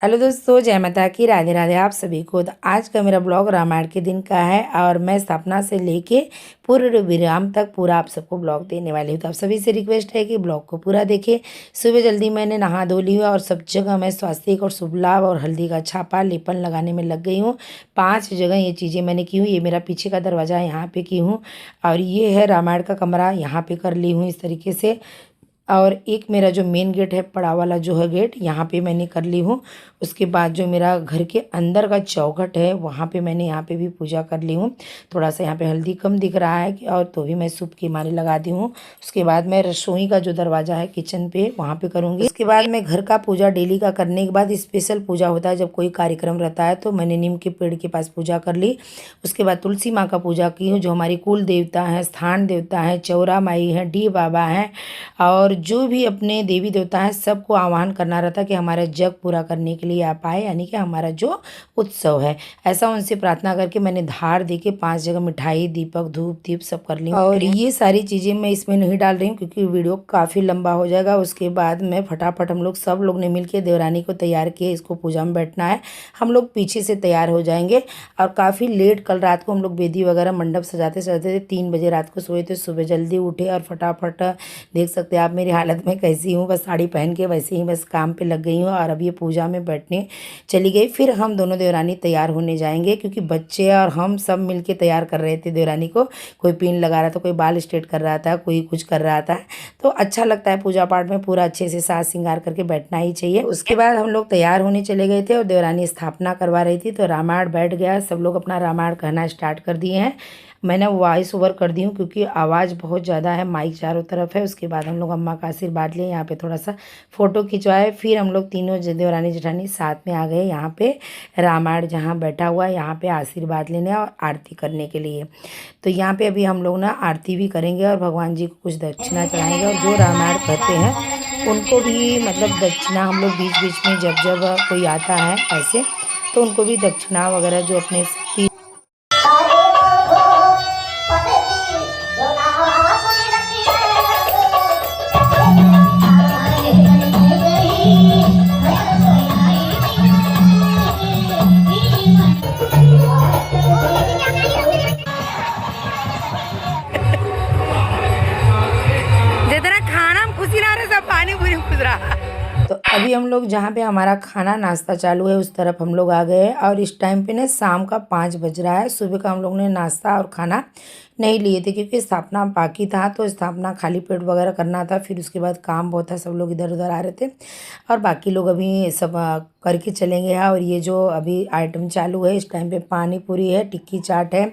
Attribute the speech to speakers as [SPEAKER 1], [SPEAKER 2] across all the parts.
[SPEAKER 1] Hello दोस्तों, जय माता की, राधे राधे आप सभी को। तो आज का मेरा ब्लॉग रामायण के दिन का है और मैं स्थापना से लेके पूर्ण विराम तक पूरा आप सबको ब्लॉग देने वाली हूँ। तो आप सभी से रिक्वेस्ट है कि ब्लॉग को पूरा देखें। सुबह जल्दी मैंने नहा धो ली और सब जगह मैं स्वास्तिक और शुभ लाभ और हल्दी का छापा लेपन लगाने में लग गई हूँ। 5 जगह ये चीज़ें मैंने की हूँ। ये मेरा पीछे का दरवाज़ा यहाँ पे की हूँ और ये है रामायण का कमरा, यहाँ पे कर ली हूँ इस तरीके से। और एक मेरा जो मेन गेट है, बड़ा वाला जो है गेट, यहाँ पे मैंने कर ली हूँ। उसके बाद जो मेरा घर के अंदर का चौखट है, वहाँ पे मैंने यहाँ पे भी पूजा कर ली हूँ। थोड़ा सा यहाँ पे हल्दी कम दिख रहा है और तो भी मैं शुभ की माली लगा दी हूँ। उसके बाद मैं रसोई का जो दरवाज़ा है किचन पे, वहाँ पे करूँगी। उसके बाद मैं घर का पूजा डेली का करने के बाद स्पेशल पूजा होता है जब कोई कार्यक्रम रहता है, तो मैंने नीम के पेड़ के पास पूजा कर ली। उसके बाद तुलसी माँ का पूजा की हूँ, जो हमारी कुल देवता है, स्थान देवता है, चौरा माई है, डी बाबा हैं और जो भी अपने देवी देवता हैं, सबको आह्वान करना रहता कि हमारा जग पूरा करने के लिए आप आए, यानी कि हमारा जो उत्सव है। ऐसा उनसे प्रार्थना करके मैंने धार दे के 5 जगह मिठाई, दीपक, धूप, दीप सब कर ली। और ये सारी चीज़ें मैं इसमें नहीं डाल रही हूँ क्योंकि वीडियो काफ़ी लंबा हो जाएगा। उसके बाद मैं फटाफट हम लोग सब लोग ने मिल के देवरानी को तैयार किए, इसको पूजा में बैठना है। हम लोग पीछे से तैयार हो जाएंगे और काफ़ी लेट कल रात को हम लोग वेदी वगैरह मंडप सजाते सजाते 3 बजे रात को सोए थे। सुबह जल्दी उठे और फटाफट देख सकते हैं आप मेरी हालत में कैसी हूँ, बस साड़ी पहन के वैसे ही बस काम पे लग गई हूँ और अब ये पूजा में बैठने चली गई। फिर हम दोनों देवरानी तैयार होने जाएंगे क्योंकि बच्चे और हम सब मिलके तैयार कर रहे थे देवरानी को। कोई पिन लगा रहा था, कोई बाल स्ट्रेट कर रहा था, कोई कुछ कर रहा था। तो अच्छा लगता है पूजा पाठ में पूरा अच्छे से साज श्रृंगार करके बैठना ही चाहिए। उसके बाद हम लोग तैयार होने चले गए थे और देवरानी स्थापना करवा रही थी, तो रामायण बैठ गया। सब लोग अपना रामायण कहना स्टार्ट कर दिए हैं। मैंने वॉइस ओवर कर दी हूँ क्योंकि आवाज़ बहुत ज़्यादा है, माइक चारों तरफ है। उसके बाद हम लोग अम्मा का आशीर्वाद लिए, यहाँ पे थोड़ा सा फ़ोटो खिंचवाए। फिर हम लोग तीनों देवरानी जेठानी साथ में आ गए यहाँ पे रामायण जहाँ बैठा हुआ है, यहाँ पे आशीर्वाद लेने और आरती करने के लिए। तो यहाँ पे अभी हम लोग ना आरती भी करेंगे और भगवान जी को कुछ दक्षिणा चढ़ाएंगे। और जो रामायण कहते हैं उनको भी मतलब दक्षिणा हम लोग बीच बीच में जब जब कोई आता है ऐसे, तो उनको भी दक्षिणा वगैरह जो अपने तो अभी हम लोग जहाँ पे हमारा खाना नाश्ता चालू है उस तरफ हम लोग आ गए हैं। और इस टाइम पे ना शाम का 5 बज रहा है। सुबह का हम लोग ने नाश्ता और खाना नहीं लिए थे क्योंकि स्थापना बाकी था, तो स्थापना खाली पेट वगैरह करना था। फिर उसके बाद काम बहुत था, सब लोग इधर उधर आ रहे थे और बाकी लोग अभी सब करके चलेंगे। और ये जो अभी आइटम चालू है इस टाइम पे, पानी पूरी है, टिक्की चाट है,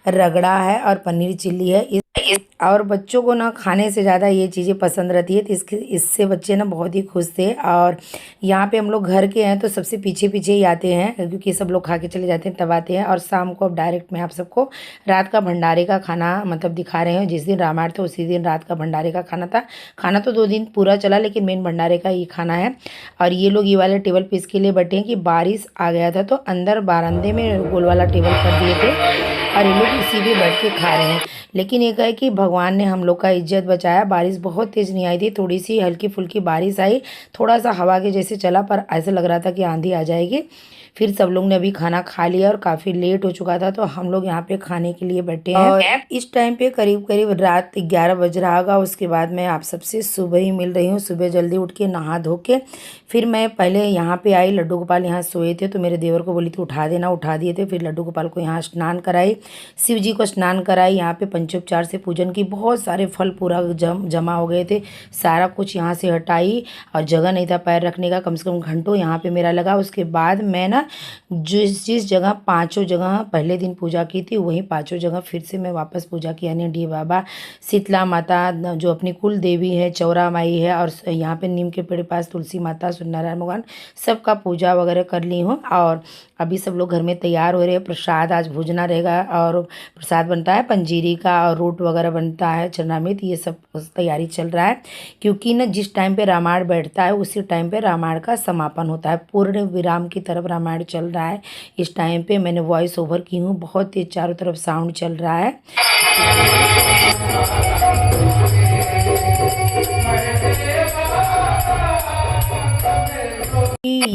[SPEAKER 1] रगड़ा है और पनीर चिल्ली है। और बच्चों को ना खाने से ज़्यादा ये चीज़ें पसंद रहती है, तो इससे बच्चे ना बहुत ही खुश थे। और यहाँ पे हम लोग घर के हैं तो सबसे पीछे पीछे ही आते हैं क्योंकि सब लोग खा के चले जाते हैं, तब आते हैं। और शाम को अब डायरेक्ट मैं आप सबको रात का भंडारे का खाना मतलब दिखा रहे हैं। जिस दिन रामायण था उसी दिन रात का भंडारे का खाना था। खाना तो 2 दिन पूरा चला, लेकिन मेन भंडारे का ये खाना है। और ये लोग ये वाले टेबल पे इसके लिए बैठे हैं कि बारिश आ गया था तो अंदर बारांदे में गोल वाला टेबल कर दिए थे और ये लोग इसी पे बैठ के खा रहे हैं। लेकिन एक है कि भगवान ने हम लोग का इज्जत बचाया। बारिश बहुत तेज़ नहीं आई थी, थोड़ी सी हल्की फुल्की बारिश आई, थोड़ा सा हवा के जैसे चला, पर ऐसा लग रहा था कि आंधी आ जाएगी। फिर सब लोग ने अभी खाना खा लिया और काफ़ी लेट हो चुका था, तो हम लोग यहाँ पे खाने के लिए बैठे हैं। और इस टाइम पे करीब करीब रात 11 बज रहा होगा। उसके बाद मैं आप सबसे सुबह ही मिल रही हूँ। सुबह जल्दी उठ के नहा धो के फिर मैं पहले यहाँ पे आई। लड्डू गोपाल यहाँ सोए थे तो मेरे देवर को बोली थी उठा देना, उठा दिए थे। फिर लड्डू गोपाल को यहाँ स्नान कराई, शिव जी को स्नान कराई। यहाँ पे पंचोपचार से पूजन की, बहुत सारे फल पूरा जमा हो गए थे, सारा कुछ यहाँ से हटाई और जगह नहीं था पैर रखने का, कम से कम घंटों यहाँ पे मेरा लगा। उसके बाद मैं ना जिस जगह 5 जगह पहले दिन पूजा की थी वहीं 5 जगह फिर से मैं वापस पूजा की, यानी डी बाबा, शीतला माता जो अपनी कुल देवी है, चौरा माई है, और यहाँ पे नीम के पेड़ पास तुलसी माता, सत्यनारायण भगवान, सबका पूजा वगैरह कर ली हूँ। और अभी सब लोग घर में तैयार हो रहे हैं। प्रसाद आज भोजना रहेगा और प्रसाद बनता है पंजीरी का और रोट वगैरह बनता है, चरणामृत, ये सब तैयारी चल रहा है। क्योंकि ना जिस टाइम पे रामायण बैठता है उसी टाइम पे रामायण का समापन होता है, पूर्ण विराम की तरफ रामायण चल रहा है। इस टाइम पे मैंने वॉइस ओवर की हूँ, बहुत तेज चारों तरफ साउंड चल रहा है।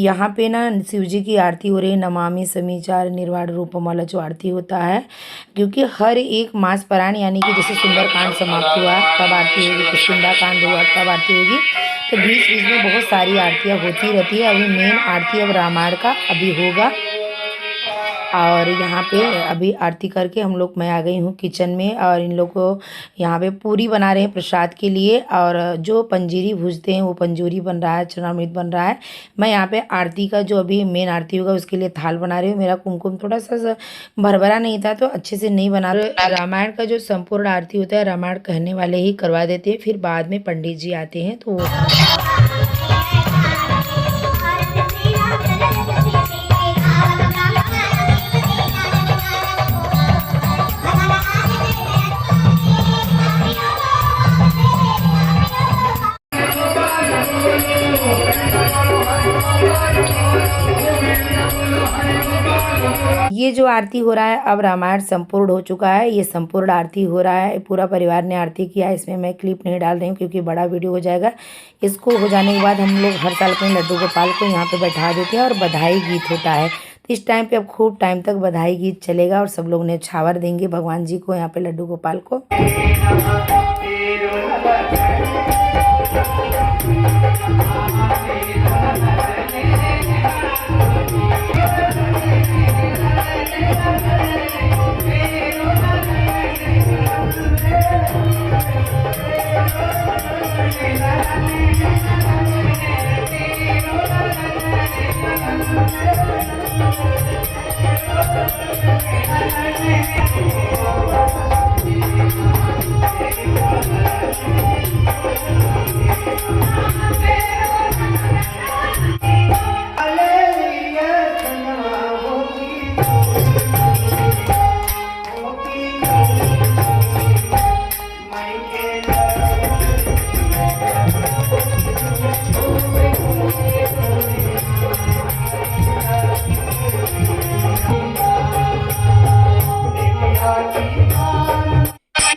[SPEAKER 1] यहाँ पे ना शिव जी की आरती हो रही है, नमामि समीचार निर्वाण रूपम वाला जो आरती होता है, क्योंकि हर एक मास परायण यानी कि जैसे सुंदरकांड समाप्त हुआ तब आरती होगी, किष्किंधा कांड हुआ तब आरती होगी, तो बीच बीच में बहुत सारी आरतियाँ होती रहती है। अभी मेन आरती अब रामायण का अभी होगा। और यहाँ पे अभी आरती करके हम लोग, मैं आ गई हूँ किचन में, और इन लोग को यहाँ पे पूरी बना रहे हैं प्रसाद के लिए, और जो पंजीरी भूजते हैं वो पंजूरी बन रहा है, चरणामृत बन रहा है। मैं यहाँ पे आरती का जो अभी मेन आरती होगा उसके लिए थाल बना रही हूँ। मेरा कुमकुम थोड़ा सा भरभरा नहीं था तो अच्छे से नहीं बना। रामायण का जो संपूर्ण आरती होता है रामायण कहने वाले ही करवा देते हैं, फिर बाद में पंडित जी आते हैं तो वो ये जो आरती हो रहा है, अब रामायण संपूर्ण हो चुका है, ये संपूर्ण आरती हो रहा है, पूरा परिवार ने आरती किया। इसमें मैं क्लिप नहीं डाल रही हूँ क्योंकि बड़ा वीडियो हो जाएगा। इसको हो जाने के बाद हम लोग हर साल अपने लड्डू गोपाल को यहाँ पे बैठा देते हैं और बधाई गीत होता है। तो इस टाइम पे अब खूब टाइम तक बधाई गीत चलेगा और सब लोग न्यौछावर देंगे भगवान जी को, यहाँ पे लड्डू गोपाल को।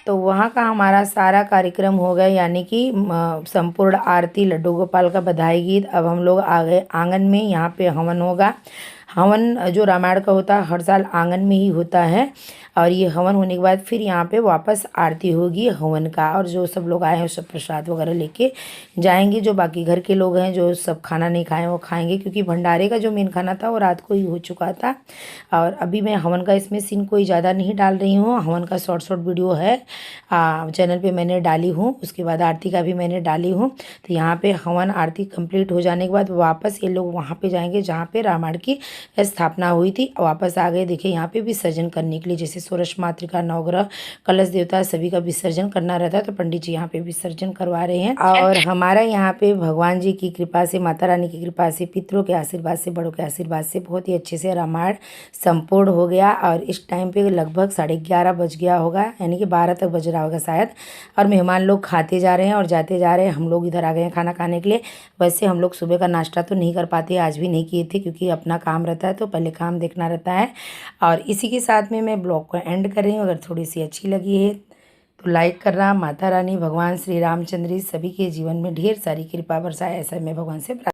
[SPEAKER 1] तो वहाँ का हमारा सारा कार्यक्रम हो गया, यानी कि संपूर्ण आरती, लड्डू गोपाल का बधाई गीत। अब हम लोग आ गए आंगन में, यहाँ पे हवन होगा। हवन जो रामायण का होता है हर साल आंगन में ही होता है, और ये हवन होने के बाद फिर यहाँ पे वापस आरती होगी हवन का, और जो सब लोग आए हैं सब प्रसाद वगैरह लेके जाएंगे। जो बाकी घर के लोग हैं जो सब खाना नहीं खाएं वो खाएंगे, क्योंकि भंडारे का जो मेन खाना था वो रात को ही हो चुका था। और अभी मैं हवन का इसमें सीन कोई ज़्यादा नहीं डाल रही हूँ, हवन का शॉर्ट वीडियो है चैनल पे मैंने डाली हूँ, उसके बाद आरती का भी मैंने डाली हूँ। तो यहाँ पे हवन आरती कंप्लीट हो जाने के बाद वापस ये लोग वहाँ पे जाएंगे जहाँ पे रामायण की स्थापना हुई थी। वापस आ गए, देखिए यहाँ पे विसर्जन करने के लिए, जैसे षोडश मातृका, नवग्रह, कलश देवता सभी का विसर्जन करना रहता है, तो पंडित जी यहाँ पे विसर्जन करवा रहे हैं। और हमारा यहाँ पे भगवान जी की कृपा से, माता रानी की कृपा से, पितरों के आशीर्वाद से, बड़ों के आशीर्वाद से बहुत ही अच्छे से रामायण संपूर्ण हो गया। और इस टाइम पे लगभग 11:30 बज गया होगा, यानी कि 12 तक बज रहा होगा शायद। और मेहमान लोग खाते जा रहे हैं और जाते जा रहे हैं। हम लोग इधर आ गए हैं खाना खाने के लिए। वैसे हम लोग सुबह का नाश्ता तो नहीं कर पाते, आज भी नहीं किए थे, क्योंकि अपना काम रहता है तो पहले काम देखना रहता है। और इसी के साथ में मैं ब्लॉग को एंड कर रही हूँ। अगर थोड़ी सी अच्छी लगी है तो लाइक करना। माता रानी, भगवान श्री रामचंद्र सभी के जीवन में ढेर सारी कृपा बरसाए, ऐसा मैं भगवान से